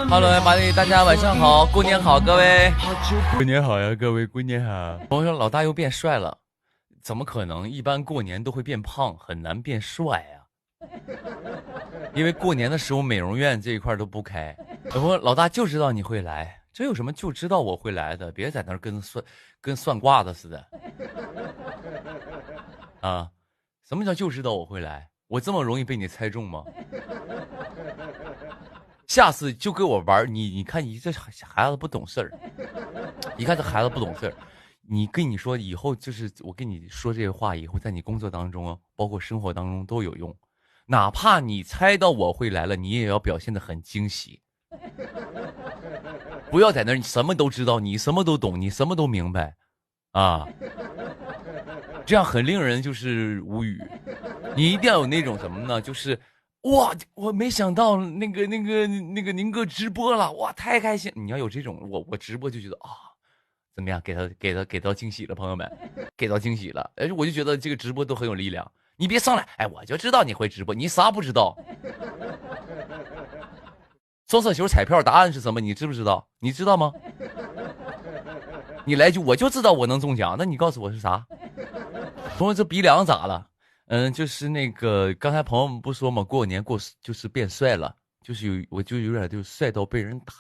Hello，玛丽，大家晚上好，过年好，各位。过年好呀，各位，过年好。朋友说老大又变帅了，怎么可能？一般过年都会变胖，很难变帅啊。因为过年的时候美容院这一块都不开。我老大就知道你会来，这有什么就知道我会来的？别在那儿跟算卦的似的。啊，什么叫就知道我会来？我这么容易被你猜中吗？下次就跟我玩你看你这孩子不懂事儿，你看这孩子不懂事儿，跟你说以后就是我跟你说这些话，以后在你工作当中，包括生活当中都有用。哪怕你猜到我会来了，你也要表现得很惊喜，不要在那儿你什么都知道，你什么都懂，你什么都明白，啊，这样很令人就是无语。你一定要有那种什么呢？就是哇，我没想到那个宁哥直播了，哇，太开心！你要有这种，我直播就觉得啊，怎么样？给到惊喜了，朋友们，给到惊喜了。哎，我就觉得这个直播都很有力量。你别上来，哎，我就知道你会直播，你啥不知道？双色球彩票答案是什么？你知不知道？你知道吗？你来句，我就知道我能中奖，那你告诉我是啥？朋友，这鼻梁咋了？就是那个刚才朋友们不说嘛，过年就是变帅了，就是我就有点就是帅到被人打，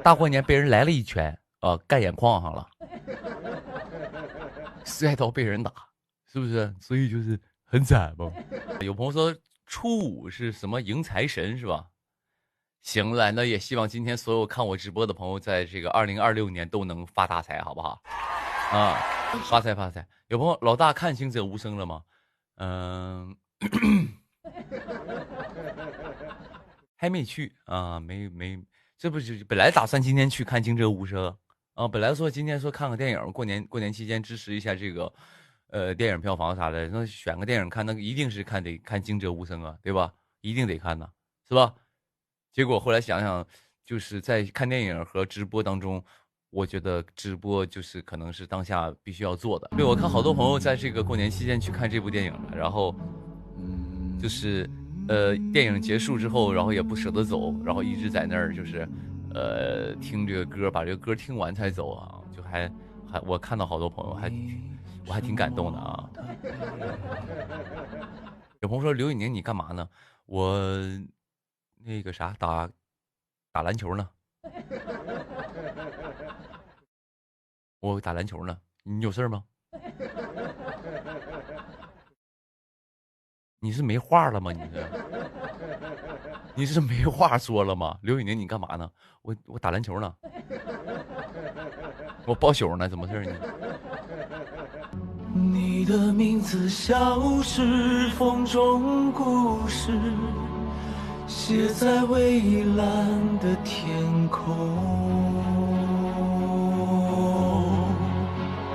大过年被人来了一拳啊，干眼眶上了，帅到被人打，是不是？所以就是很惨嘛。有朋友说初五是什么迎财神是吧？行了，那也希望今天所有看我直播的朋友，在这个2026年都能发大财，好不好？啊，发财发财！有朋友老大看清者无声了吗？还没去啊，没，这不是本来打算今天去看惊蛰无声啊，本来说今天说看个电影，过年期间支持一下这个，电影票房啥的，那选个电影看，那一定是得看惊蛰无声啊，对吧？一定得看呢，是吧？结果后来想想，就是在看电影和直播当中，我觉得直播就是可能是当下必须要做的。对，我看好多朋友在这个过年期间去看这部电影了，然后就是电影结束之后，然后也不舍得走，然后一直在那儿就是听这个歌，把这个歌听完才走啊，就还我看到好多朋友我还挺感动的啊。有朋友说刘宇宁你干嘛呢？我那个啥打篮球呢，我打篮球呢，你有事吗？你是没话了吗？你是没话说了吗？刘宇宁，你干嘛呢？我打篮球呢，我包宿呢，怎么事呢？你的名字像是风中故事，写在蔚蓝的天空。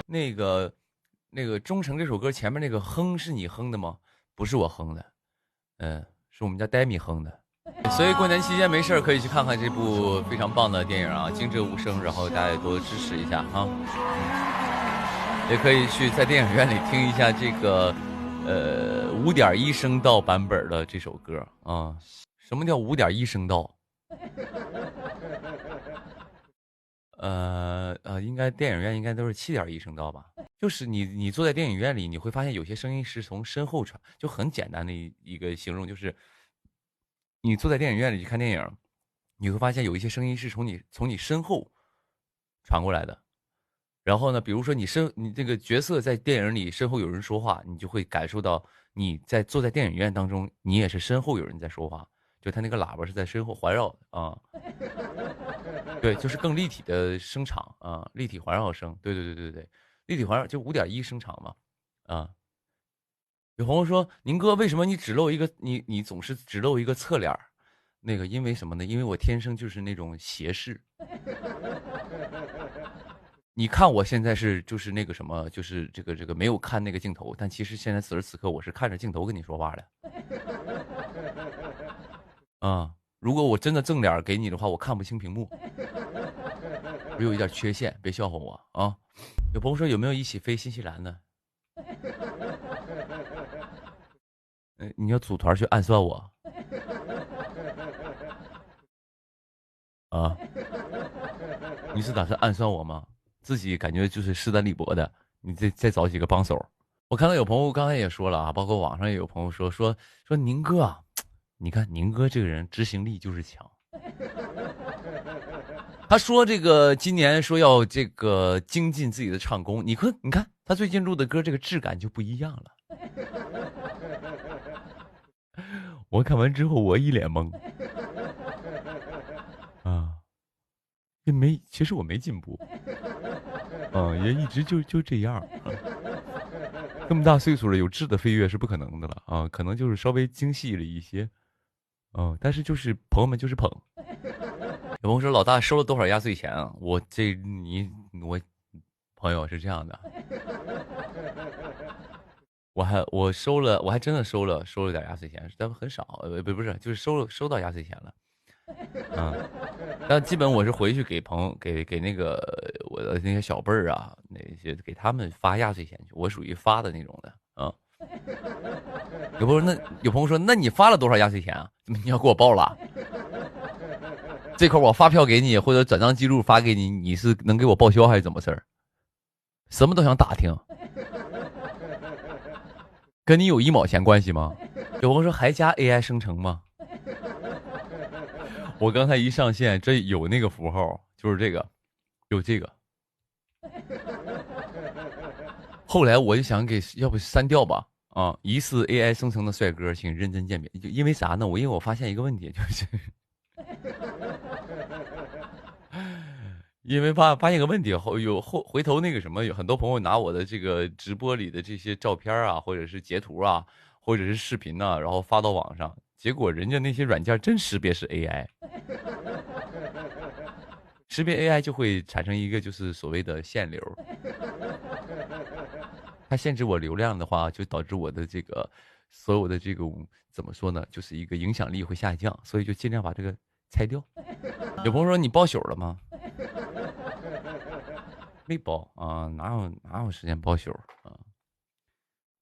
那个忠诚这首歌前面那个哼是你哼的吗？不是我哼的，是我们家戴米哼的。所以过年期间没事可以去看看这部非常棒的电影啊，惊蛰无声，然后大家也多支持一下啊。也可以去在电影院里听一下这个5.1声道版本的这首歌啊。什么叫5.1声道？应该电影院应该都是7.1声道吧。就是你坐在电影院里，你会发现有些声音是从身后传，就很简单的一个形容，就是你坐在电影院里去看电影，你会发现有一些声音是从你身后传过来的。然后呢，比如说你这个角色在电影里身后有人说话，你就会感受到你坐在电影院当中，你也是身后有人在说话，就他那个喇叭是在身后环绕啊。对，就是更立体的声场啊，立体环绕声。对，立体环绕就5.1声场嘛，啊。有朋友说，宁哥为什么你只露一个你总是只露一个侧脸？那个因为什么呢？因为我天生就是那种斜视。你看我现在就是那个什么，就是这个没有看那个镜头，但其实现在此时此刻我是看着镜头跟你说话的。啊，如果我真的正脸给你的话，我看不清屏幕，我有一点缺陷，别笑话我啊。有朋友说有没有一起飞新西兰的？你要组团去暗算我？啊？你是打算暗算我吗？自己感觉就是势单力薄的，你再找几个帮手。我看到有朋友刚才也说了啊，包括网上也有朋友说宁哥啊，你看宁哥这个人执行力就是强。他说这个今年说要这个精进自己的唱功，你看他最近录的歌这个质感就不一样了。我看完之后我一脸懵啊，其实我没进步，也一直就这样。这么大岁数了，有质的飞跃是不可能的了啊，可能就是稍微精细了一些，但是就是朋友们就是捧。有朋友说老大收了多少压岁钱啊？我朋友是这样的，我收了，我还真的收了点压岁钱，但很少，不是，就是收到压岁钱了，但基本我是回去给朋友给那个我的那些小辈儿啊，那些给他们发压岁钱去，我属于发的那种的，有朋友说那你发了多少压岁钱啊？怎么你要给我报了？这块我发票给你，或者转账记录发给你，你是能给我报销还是怎么事儿？什么都想打听，跟你有1毛钱关系吗？有朋友说还加 AI 生成吗？我刚才一上线，这有那个符号，就是这个，有这个。后来我就想要不删掉吧，疑似 AI 生成的帅哥，请认真鉴别。就因为啥呢？因为我发现一个问题，就是因为发现一个问题，回头那个什么，有很多朋友拿我的这个直播里的这些照片啊，或者是截图啊，或者是视频呐，然后发到网上，结果人家那些软件真识别是 AI，识别 AI 就会产生一个就是所谓的限流，它限制我流量的话，就导致我的这个所有的这种怎么说呢，就是一个影响力会下降，所以就尽量把这个拆掉。有朋友说你包宿了吗？没包啊，哪有时间包宿啊？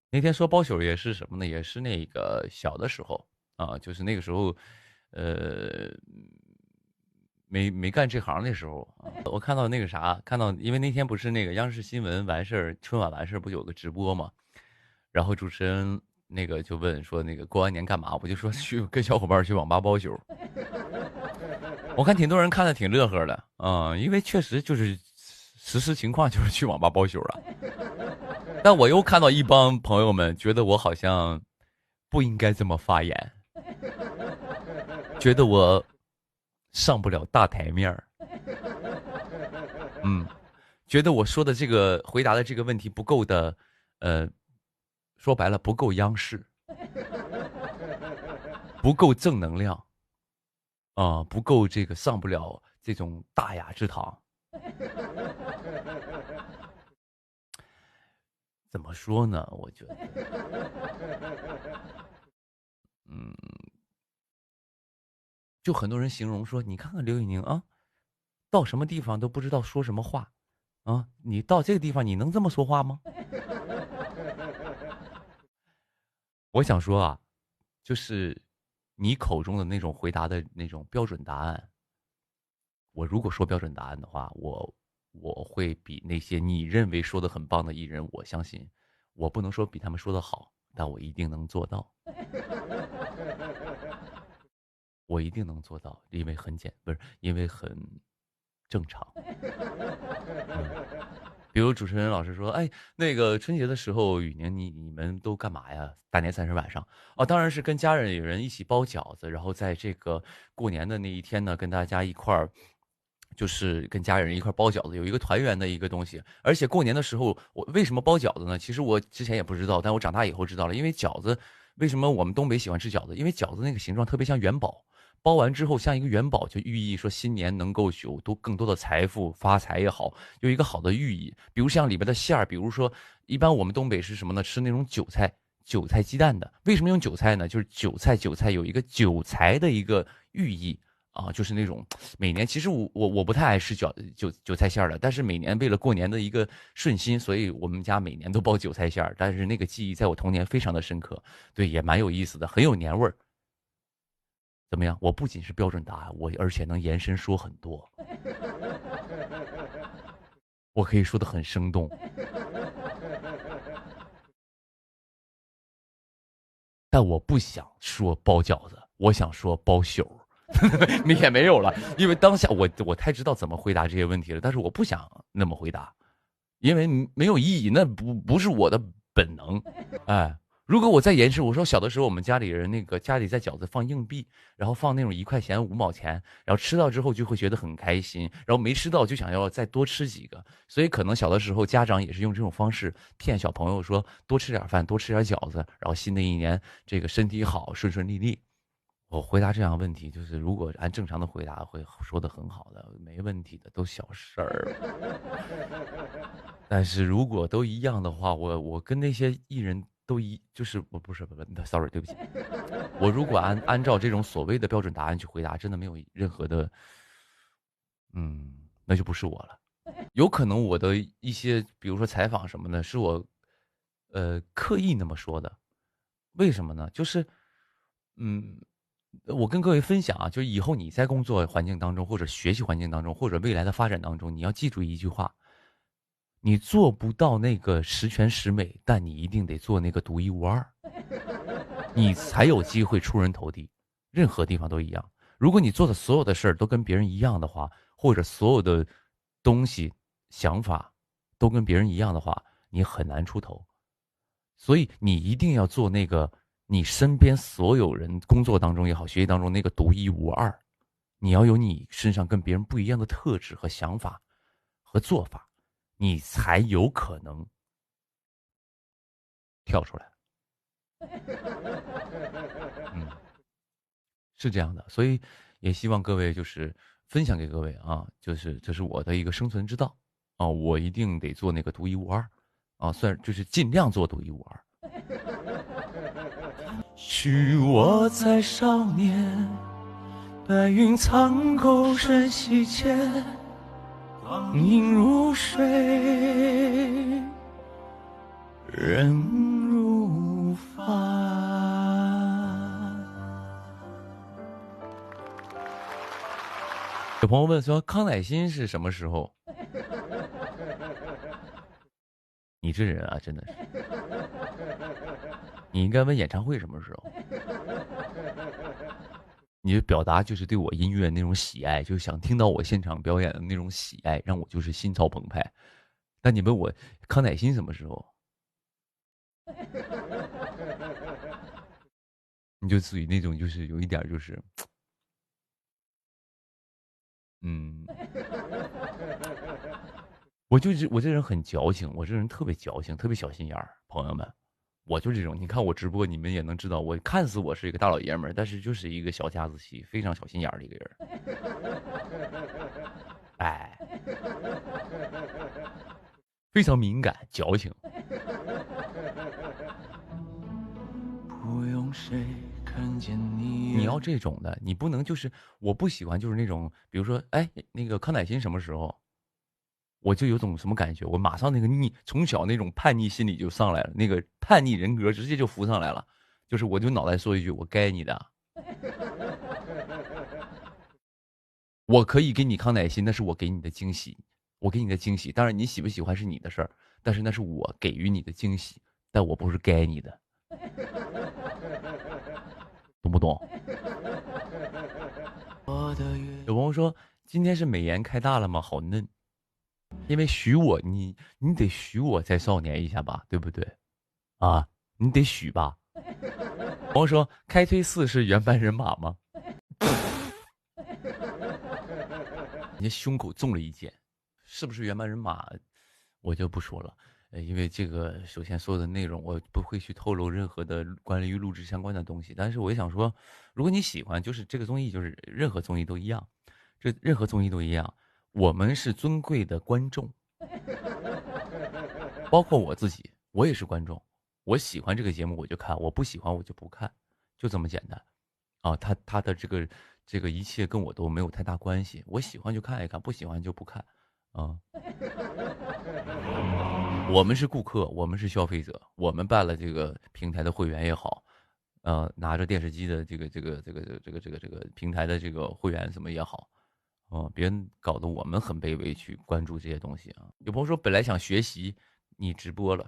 那天说包宿也是什么呢？也是那个小的时候啊，就是那个时候，呃，没干这行的时候啊，我看到那个啥，因为那天不是那个央视新闻完事儿，春晚完事儿不有个直播嘛，然后主持人那个就问说那个过完年干嘛？我就说去跟小伙伴去网吧包宿。我看挺多人看的挺乐呵的因为确实就是实施情况就是去网吧包宿了。但我又看到一帮朋友们觉得我好像不应该这么发言，觉得我上不了大台面儿，觉得我说的这个回答的这个问题不够的，说白了不够央视，不够正能量不够这个上不了这种大雅之堂。怎么说呢？我觉得，嗯，就很多人形容说，你看看刘宇宁啊，到什么地方都不知道说什么话，你到这个地方你能这么说话吗？我想说啊，就是你口中的那种回答的那种标准答案，我如果说标准答案的话，我会比那些你认为说的很棒的艺人，我相信，我不能说比他们说的好，但我一定能做到。我一定能做到，因为不是因为很正常。比如主持人老师说：“哎，那个春节的时候，雨宁你们都干嘛呀？大年30晚上当然是跟家人有人一起包饺子，然后在这个过年的那一天呢，跟大家一块儿，就是跟家人一块包饺子，有一个团圆的一个东西。而且过年的时候，我为什么包饺子呢？其实我之前也不知道，但我长大以后知道了，因为饺子为什么我们东北喜欢吃饺子？因为饺子那个形状特别像元宝。”包完之后像一个元宝，就寓意说新年能够有更多的财富发财也好，有一个好的寓意。比如像里边的馅儿，比如说一般我们东北是什么呢？吃那种韭菜鸡蛋的。为什么用韭菜呢？就是韭菜有一个韭财的一个寓意就是那种每年其实我不太爱吃韭菜馅儿的，但是每年为了过年的一个顺心，所以我们家每年都包韭菜馅儿。但是那个记忆在我童年非常的深刻，对，也蛮有意思的，很有年味儿。怎么样？我不仅是标准答案，而且能延伸说很多，我可以说的很生动。但我不想说包饺子，我想说包宿。也没有了，因为当下我太知道怎么回答这些问题了，但是我不想那么回答，因为没有意义，那不是我的本能。哎，如果我再延伸，我说小的时候我们家里人家里在饺子放硬币，然后放那种1块钱、5毛钱，然后吃到之后就会觉得很开心，然后没吃到就想要再多吃几个，所以可能小的时候家长也是用这种方式骗小朋友说多吃点饭，多吃点饺子，然后新的一年这个身体好，顺顺利利。我回答这样的问题，就是如果按正常的回答会说的很好的，没问题的，都小事儿。但是如果都一样的话，我跟那些艺人都就是我不，sorry，对不起，我如果按照这种所谓的标准答案去回答，真的没有任何的，那就不是我了。有可能我的一些，比如说采访什么的，是我，刻意那么说的。为什么呢？就是，嗯，我跟各位分享啊，就是以后你在工作环境当中，或者学习环境当中，或者未来的发展当中，你要记住一句话：你做不到那个十全十美，但你一定得做那个独一无二，你才有机会出人头地。任何地方都一样。如果你做的所有的事儿都跟别人一样的话，或者所有的东西、想法都跟别人一样的话，你很难出头。所以你一定要做那个你身边所有人工作当中也好，学习当中那个独一无二。你要有你身上跟别人不一样的特质和想法和做法，你才有可能跳出来。是这样的，所以也希望各位就是分享给各位啊，就是这是我的一个生存之道啊，我一定得做那个独一无二啊，算就是尽量做独一无二。许我在少年，白云苍狗身西间，光阴如水，人如帆。有朋友问说康乃馨是什么时候？你这人啊，真的是，你应该问演唱会什么时候？你的表达就是对我音乐那种喜爱，就想听到我现场表演的那种喜爱，让我就是心潮澎湃。但你问我康乃馨什么时候？你就属于那种就是有一点就是，嗯，我这人很矫情，我这人特别矫情，特别小心眼儿，朋友们。我就这种，你看我直播，你们也能知道，我看似我是一个大老爷们儿，但是就是一个小家子气，非常小心眼儿的一个人。哎，非常敏感、矫情。不用谁看见你要这种的，你不能就是我不喜欢就是那种，比如说，哎，那个康乃馨什么时候？我就有种什么感觉，我马上那个从小那种叛逆心理就上来了，那个叛逆人格直接就浮上来了，就是我就脑袋说一句，我该你的，我可以给你康乃馨，那是我给你的惊喜，我给你的惊喜，当然你喜不喜欢是你的事儿，但是那是我给予你的惊喜，但我不是该你的，懂不懂？有朋友说今天是美颜开大了吗？好嫩。因为许我，你得许我再少年一下吧，对不对？啊，你得许吧。朋友说开推4是原班人马吗？人家胸口中了一箭，是不是原班人马？我就不说了，因为这个首先所有的内容我不会去透露任何的关于录制相关的东西。但是我也想说，如果你喜欢，就是这个综艺，就是任何综艺都一样，任何综艺都一样，我们是尊贵的观众。包括我自己，我也是观众。我喜欢这个节目我就看，我不喜欢我就不看，就这么简单。啊，他的这个一切跟我都没有太大关系。我喜欢就看一看，不喜欢就不看。啊，我们是顾客，我们是消费者，我们办了这个平台的会员也好，拿着电视机的这个平台的这个会员什么也好，别人搞得我们很卑微去关注这些东西啊。有朋友说本来想学习，你直播了，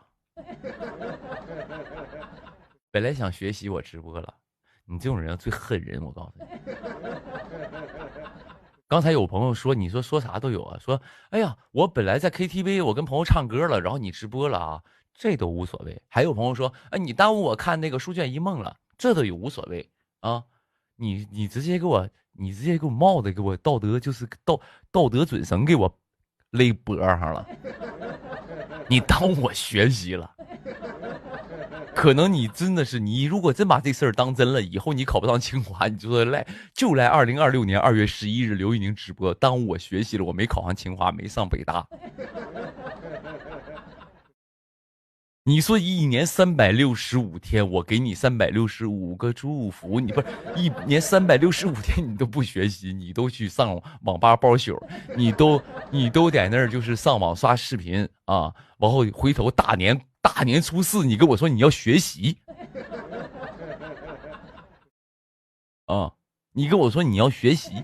本来想学习我直播了，你这种人最恨人，我告诉你。刚才有朋友说，你说啥都有啊，说哎呀，我本来在 KTV 我跟朋友唱歌了，然后你直播了啊，这都无所谓。还有朋友说，哎，你耽误我看那个书卷一梦了，这都有无所谓啊。你直接给我帽子给我道德就是道德准绳给我勒脖上了，你耽误我学习了。可能你真的是你，如果真把这事儿当真了，以后你考不上清华，你就说来2026年2月11日刘宇宁直播，耽误我学习了，我没考上清华，没上北大。你说一年365天，我给你365个祝福，你不是一年365天你都不学习，你都去上网吧包宿，你都在那儿就是上网刷视频啊，然后回头大年初4，你跟我说你要学习啊，你跟我说你要学习，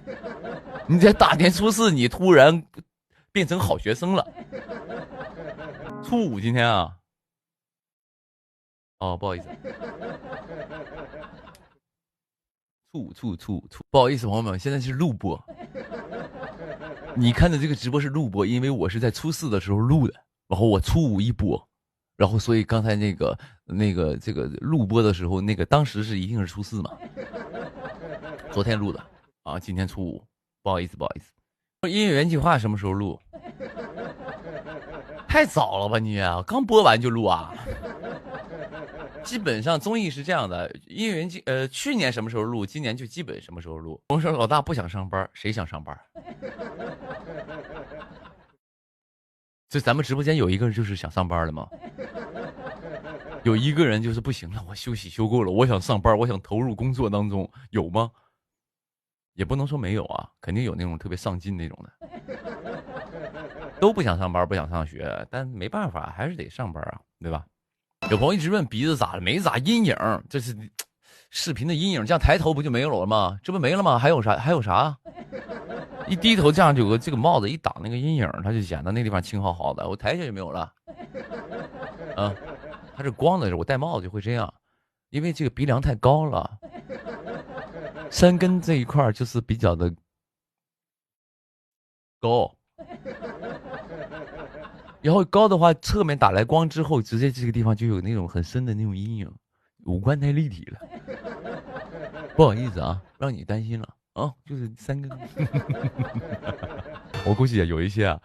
你在大年初4你突然变成好学生了。初5今天啊。哦，不好意思，不好意思，朋友们，现在是录播。你看的这个直播是录播，因为我是在初4的时候录的，然后我初5一播，然后所以刚才这个录播的时候，那个当时是一定是初4嘛，昨天录的啊，今天初5，不好意思。音乐原计划什么时候录？太早了吧你啊，刚播完就录啊？基本上综艺是这样的，音乐人去年什么时候录，今年就基本什么时候录。我说老大不想上班，谁想上班？这咱们直播间有一个人就是想上班的吗？有一个人就是不行了，我休息休够了，我想上班，我想投入工作当中，有吗？也不能说没有啊，肯定有那种特别上进那种的，都不想上班，不想上学，但没办法，还是得上班啊，对吧？有朋友一直问鼻子咋了，没咋，阴影，这是视频的阴影，这样抬头不就没有了吗？这不没了吗？还有啥？一低头这样就有个这个帽子一挡那个阴影，它就显得那地方清好好的。我抬起来就没有了，啊，它是光的时候，我戴帽子就会这样，因为这个鼻梁太高了，山根这一块就是比较的高。然后高的话，侧面打来光之后，直接这个地方就有那种很深的那种阴影，五官太立体了。不好意思啊，让你担心了啊，就是3根。我估计有一些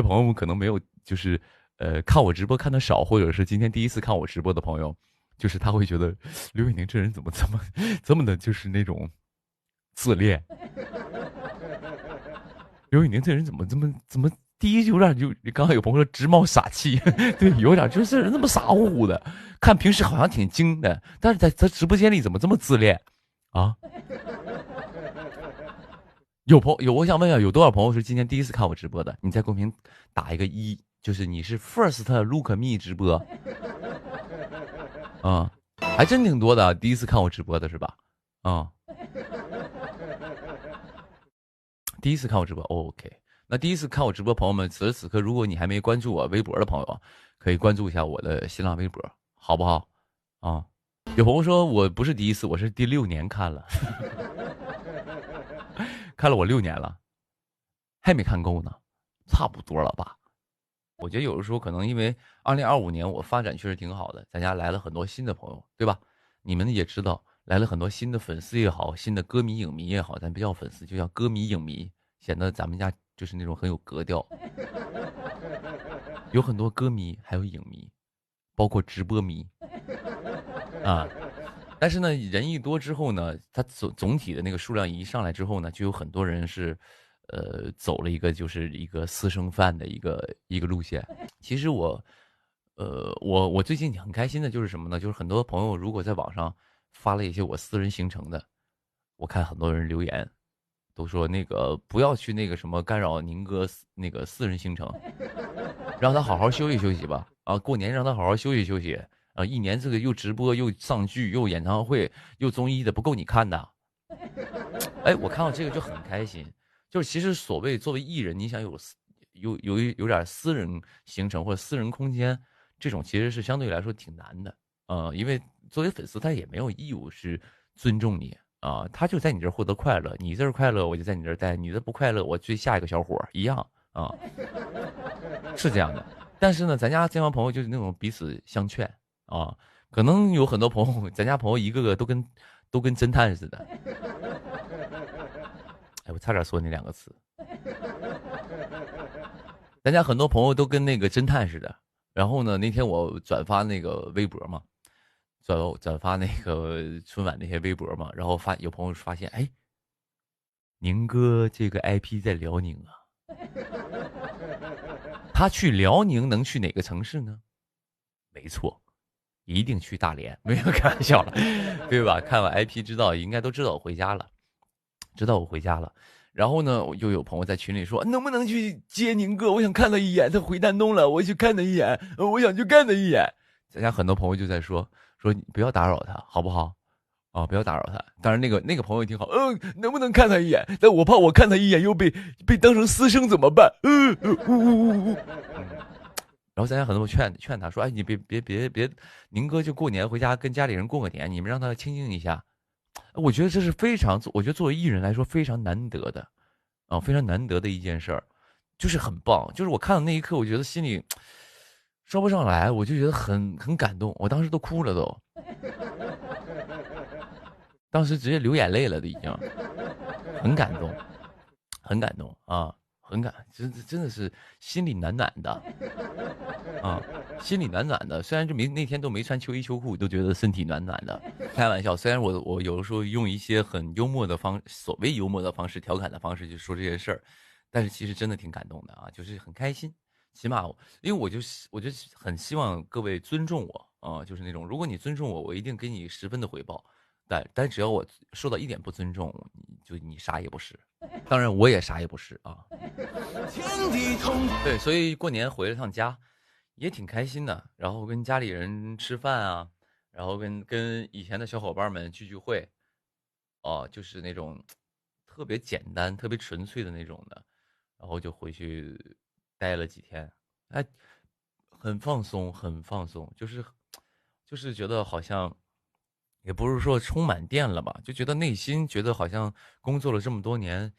朋友们可能没有，就是看我直播看的少，或者是今天第一次看我直播的朋友，就是他会觉得刘宇宁这人怎么这么的，就是那种自恋。刘宇宁这人怎么？第一就有点刚刚有朋友说直冒傻气，对，有点就是人那么傻乎乎的，看平时好像挺精的，但是在他直播间里怎么这么自恋啊？我想问一下，有多少朋友是今天第一次看我直播的？你在公屏打一个1，就是你是 first look me 直播，啊、还真挺多的，第一次看我直播的是吧？啊、第一次看我直播 ，OK。那第一次看我直播，朋友们，此时此刻，如果你还没关注我微博的朋友，可以关注一下我的新浪微博，好不好？啊，有朋友说我不是第一次，我是第6年看了，看了我6年了，还没看够呢，差不多了吧？我觉得有的时候可能因为2025年我发展确实挺好的，咱家来了很多新的朋友，对吧？你们也知道，来了很多新的粉丝也好，新的歌迷影迷也好，咱不叫粉丝，就叫歌迷影迷，显得咱们家就是那种很有格调，有很多歌迷，还有影迷，包括直播迷啊。但是呢，人一多之后呢，他总体的那个数量一上来之后呢，就有很多人是，走了一个就是一个私生饭的一个路线。其实我最近很开心的就是什么呢？就是很多朋友如果在网上发了一些我私人行程的，我看很多人留言。都说那个不要去那个什么干扰宁哥那个私人行程，让他好好休息休息吧。啊，过年让他好好休息休息一年这个又直播又上剧又演唱会又综艺的不够你看的。哎，我看到这个就很开心。就是其实所谓作为艺人，你想有点私人行程或者私人空间，这种其实是相对来说挺难的。因为作为粉丝，他也没有义务是尊重你啊，他就在你这儿获得快乐，你这儿快乐，我就在你这儿待，你这不快乐，我追下一个小伙一样啊，是这样的。但是呢，咱家这帮朋友就是那种彼此相劝啊，可能有很多朋友，咱家朋友一个个都跟侦探似的。哎，我差点说那两个词。咱家很多朋友都跟那个侦探似的。然后呢，那天我转发那个微博嘛，转发那个春晚那些微博嘛，然后有朋友发现，哎，宁哥这个 IP 在辽宁啊，他去辽宁能去哪个城市呢？没错，一定去大连，没有开玩笑了，对吧？看完 IP 应该都知道我回家了，然后呢，又有朋友在群里说，能不能去接宁哥？我想看他一眼，他回丹东了，我去看他一眼，我想去看他一眼。咱家很多朋友就在说你不要打扰他，好不好？啊，不要打扰他。当然，那个朋友也挺好，能不能看他一眼？但我怕我看他一眼又被当成私生怎么办？然后咱家很多朋友劝他说，哎，你别，宁哥就过年回家跟家里人过个年，你们让他清静一下。我觉得这是我觉得作为艺人来说非常难得的，非常难得的一件事儿，就是很棒。就是我看到那一刻，我觉得心里说不上来，我就觉得很感动，我当时都哭了都，当时直接流眼泪了都已经，很感动，很感动啊，真的是心里暖暖的啊，心里暖暖的。虽然那天都没穿秋衣秋裤，都觉得身体暖暖的。开玩笑，虽然我有的时候用一些很幽默的所谓幽默的方式、调侃的方式去说这些事儿，但是其实真的挺感动的啊，就是很开心。起码因为我就很希望各位尊重我啊，就是那种如果你尊重我，我一定给你10分的回报。但只要我受到一点不尊重，你啥也不是。当然我也啥也不是啊。对，所以过年回了趟家，也挺开心的。然后跟家里人吃饭啊，然后跟以前的小伙伴们聚会，就是那种特别简单、特别纯粹的那种的。然后就回去待了几天，哎，很放松，很放松，就是觉得好像。也不是说充满电了吧，就觉得内心觉得好像工作了这么多年，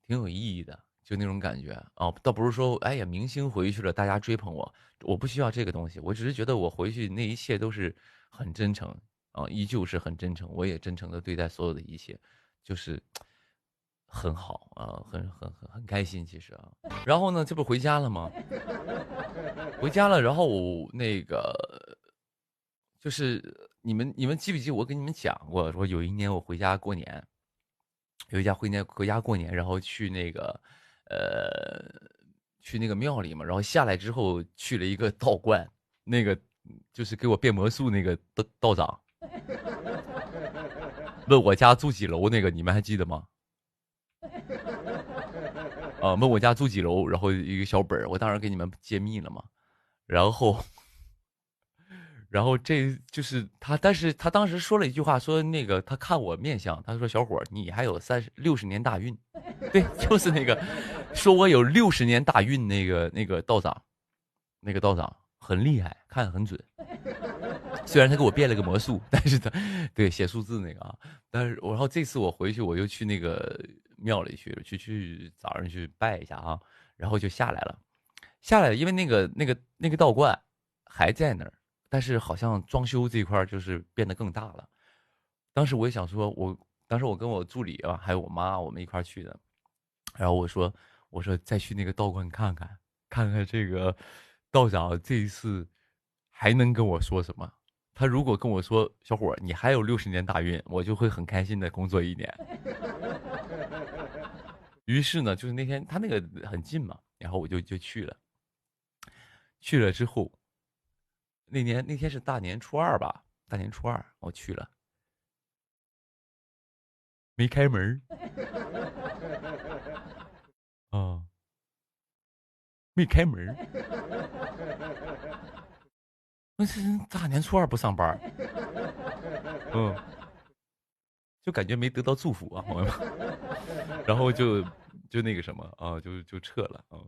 挺有意义的，就那种感觉啊。倒不是说，哎呀，明星回去了，大家追捧我，我不需要这个东西，我只是觉得我回去那一切都是很真诚啊，依旧是很真诚，我也真诚的对待所有的一切，就是很好啊，很开心，其实啊。然后呢，这不回家了吗？回家了，然后那个。就是你们记不记我跟你们讲过，说有一年我回家过年，回家过年，然后去那个去那个庙里嘛，然后下来之后去了一个道观，那个就是给我变魔术那个道长，问我家住几楼那个，你们还记得吗？啊，问我家住几楼，然后一个小本我当然给你们揭秘了嘛，然后。然后这就是他，但是他当时说了一句话，说那个他看我面相，他说小伙你还有60年大运，对，就是那个说我有60年大运那个道长，那个道长很厉害，看得很准。虽然他给我变了个魔术，但是他对写数字那个啊，但是然后这次我回去我又去那个庙里去早上去拜一下啊，然后就下来了，因为那个道观还在那儿。但是好像装修这一块就是变得更大了。当时我也想说，当时我跟我助理啊，还有我妈，我们一块去的。然后我说再去那个道观看看，看看这个道长这一次还能跟我说什么。他如果跟我说小伙你还有60年大运，我就会很开心的工作一年。于是呢，就是那天他那个很近嘛，然后我就去了。去了之后。那天是大年初二吧？大年初二我去了，没开门啊，没开门那这大年初二不上班，嗯，就感觉没得到祝福啊，朋友们，然后就那个什么啊，就撤了啊。